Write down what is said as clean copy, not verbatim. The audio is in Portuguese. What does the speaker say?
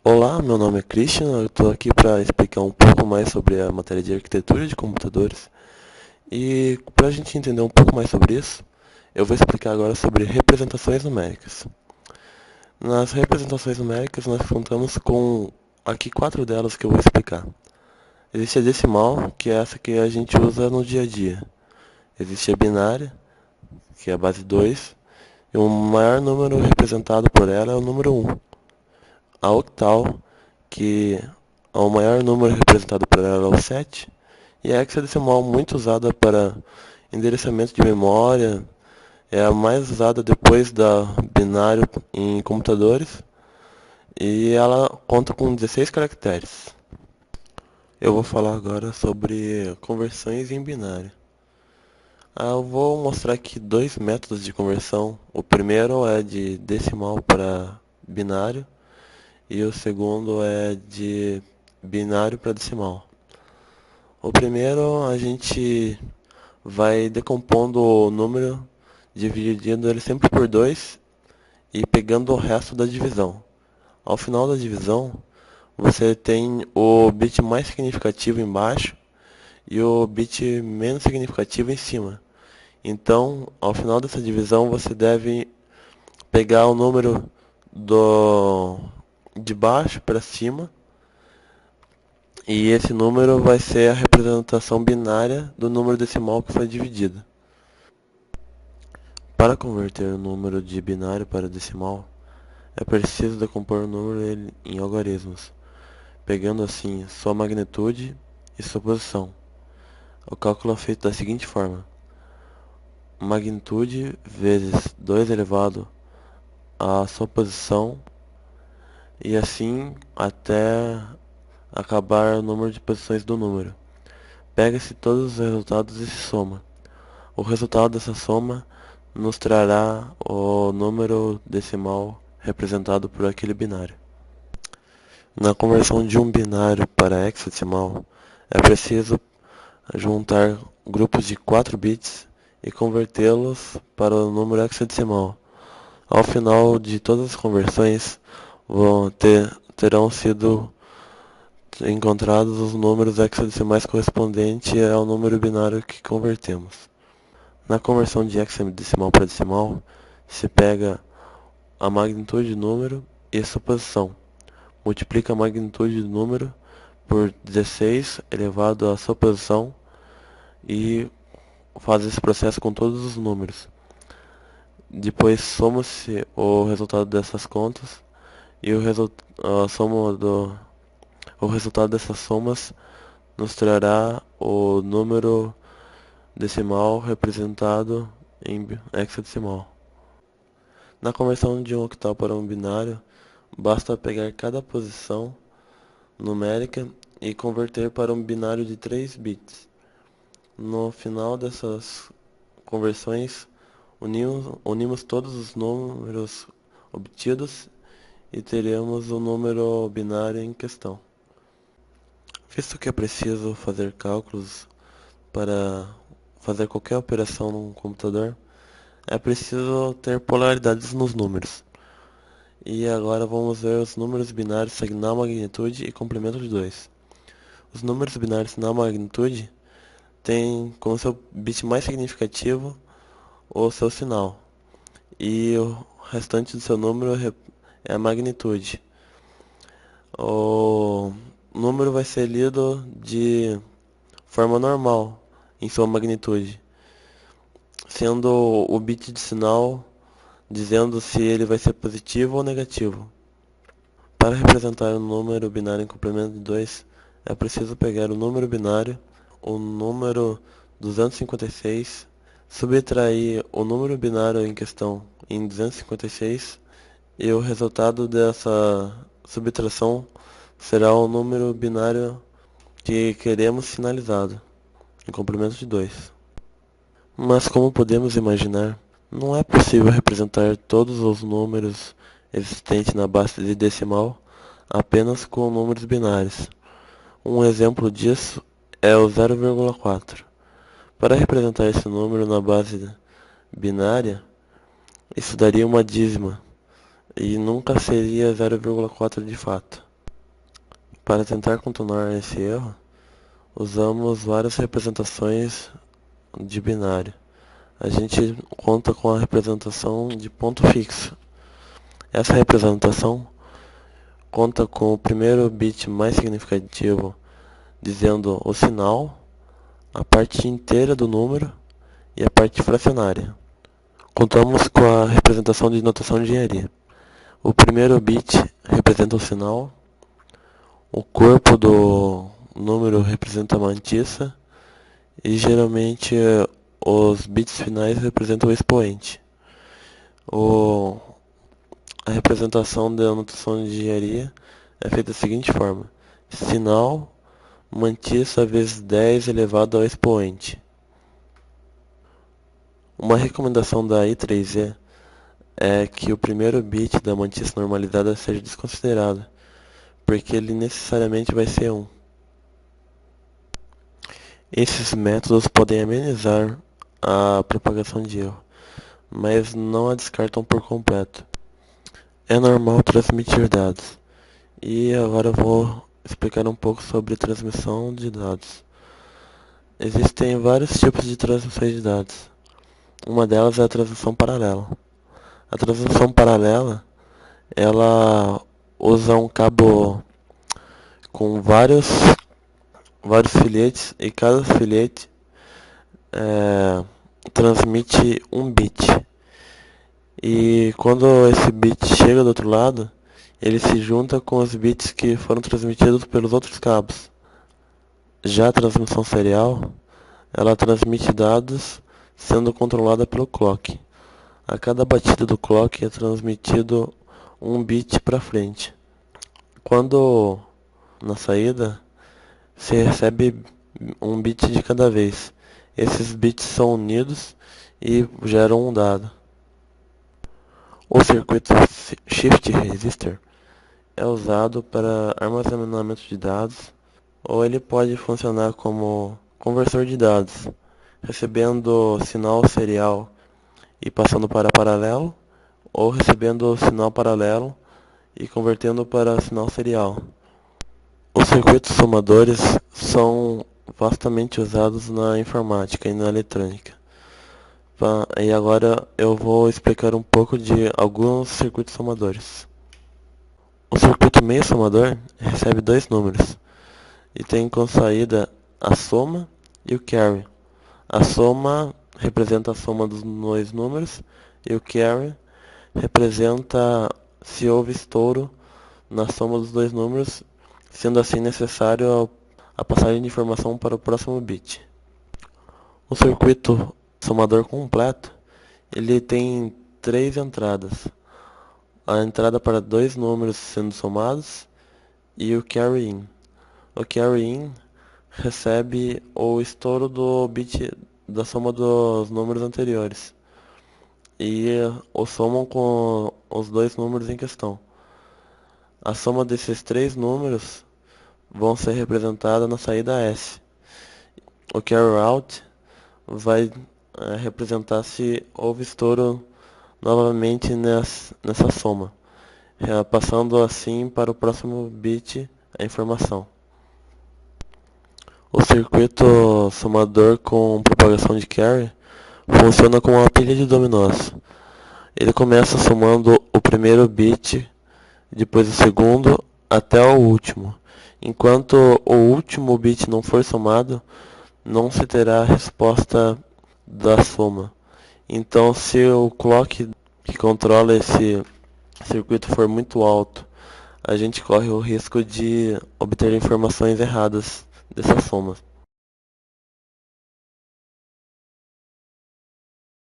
Olá, meu nome é Christian, eu estou aqui para explicar um pouco mais sobre a matéria de arquitetura de computadores. E para a gente entender um pouco mais sobre isso, eu vou explicar agora sobre representações numéricas. Nas representações numéricas, nós contamos com aqui quatro delas que eu vou explicar. Existe a decimal, que é essa que a gente usa no dia a dia. Existe a binária, que é a base 2, e o maior número representado por ela é o número um. A octal, que é o maior número representado por ela é o 7, e a hexadecimal muito usada para endereçamento de memória, é a mais usada depois da binário em computadores, e ela conta com 16 caracteres. Eu vou falar agora sobre conversões em binário. Eu vou mostrar aqui dois métodos de conversão. O primeiro é de decimal para binário e o segundo é de binário para decimal. O primeiro a gente vai decompondo o número, dividindo ele sempre por 2 e pegando o resto da divisão. Ao final da divisão, você tem o bit mais significativo embaixo e o bit menos significativo em cima. Então, ao final dessa divisão, você deve pegar o número do de baixo para cima, e esse número vai ser a representação binária do número decimal que foi dividido. Para converter o número de binário para decimal, é preciso decompor o número em algarismos, pegando assim sua magnitude e sua posição. O cálculo é feito da seguinte forma: magnitude vezes 2 elevado à sua posição, e assim até acabar o número de posições do número. Pega-se todos os resultados e se soma. O resultado dessa soma nos trará o número decimal representado por aquele binário. Na conversão de um binário para hexadecimal, é preciso juntar grupos de 4 bits e convertê-los para o número hexadecimal. Ao final de todas as conversões, terão sido encontrados os números hexadecimais correspondentes ao número binário que convertemos. Na conversão de hexadecimal para decimal, se pega a magnitude do número e sua posição. Multiplica a magnitude do número por 16 elevado à sua posição e faz esse processo com todos os números. Depois soma-se o resultado dessas contas e o resultado dessas somas nos trará o número decimal representado em hexadecimal. Na conversão de um octal para um binário, basta pegar cada posição numérica e converter para um binário de 3 bits. No final dessas conversões, unimos todos os números obtidos e teremos o número binário em questão. Visto que é preciso fazer cálculos para fazer qualquer operação num computador, é preciso ter polaridades nos números. E agora vamos ver os números binários na magnitude e complemento de 2. Os números binários na magnitude têm como seu bit mais significativo o seu sinal, e o restante do seu número é a magnitude. O número vai ser lido de forma normal em sua magnitude, sendo o bit de sinal dizendo se ele vai ser positivo ou negativo. Para representar o número binário em complemento de 2, é preciso pegar o número binário, o número 256, subtrair o número binário em questão em 256, e o resultado dessa subtração será o número binário que queremos finalizado, em complemento de 2. Mas como podemos imaginar, não é possível representar todos os números existentes na base de decimal apenas com números binários. Um exemplo disso é o 0,4. Para representar esse número na base binária, isso daria uma dízima, e nunca seria 0,4 de fato. Para tentar contornar esse erro, usamos várias representações de binário. A gente conta com a representação de ponto fixo. Essa representação conta com o primeiro bit mais significativo dizendo o sinal, a parte inteira do número e a parte fracionária. Contamos com a representação de notação de engenharia. O primeiro bit representa o sinal, o corpo do número representa a mantissa e geralmente os bits finais representam o expoente. A representação da notação de engenharia é feita da seguinte forma: sinal mantissa vezes 10 elevado ao expoente. Uma recomendação da I3E é que o primeiro bit da mantissa normalizada seja desconsiderado, porque ele necessariamente vai ser 1. Esses métodos podem amenizar a propagação de erro, mas não a descartam por completo. É normal transmitir dados, e agora eu vou explicar um pouco sobre transmissão de dados. Existem vários tipos de transmissões de dados. Uma delas é a transmissão paralela. A transmissão paralela, ela usa um cabo com vários filetes, e cada filete transmite um bit. E quando esse bit chega do outro lado, ele se junta com os bits que foram transmitidos pelos outros cabos. Já a transmissão serial, ela transmite dados sendo controlada pelo clock. A cada batida do clock é transmitido um bit para frente. Quando na saída, se recebe um bit de cada vez. Esses bits são unidos e geram um dado. O circuito Shift Register é usado para armazenamento de dados, ou ele pode funcionar como conversor de dados, recebendo sinal serial e passando para paralelo, ou recebendo sinal paralelo e convertendo para sinal serial. Os circuitos somadores são vastamente usados na informática e na eletrônica. E agora eu vou explicar um pouco de alguns circuitos somadores. O circuito meio somador recebe dois números e tem como saída a soma e o carry. A soma representa a soma dos dois números e o carry representa se houve estouro na soma dos dois números, sendo assim necessário a passagem de informação para o próximo bit. O circuito somador completo, ele tem três entradas: a entrada para dois números sendo somados e o carry in. O carry in recebe o estouro do bit da soma dos números anteriores e o somam com os dois números em questão. A soma desses três números vão ser representadas na saída S. O carry out vai representar se houve estouro novamente nessa soma, passando assim para o próximo bit a informação. O circuito somador com propagação de carry funciona como uma pilha de dominós. Ele começa somando o primeiro bit, depois o segundo, até o último. Enquanto o último bit não for somado, não se terá a resposta da soma. Então, se o clock que controla esse circuito for muito alto, a gente corre o risco de obter informações erradas dessa soma.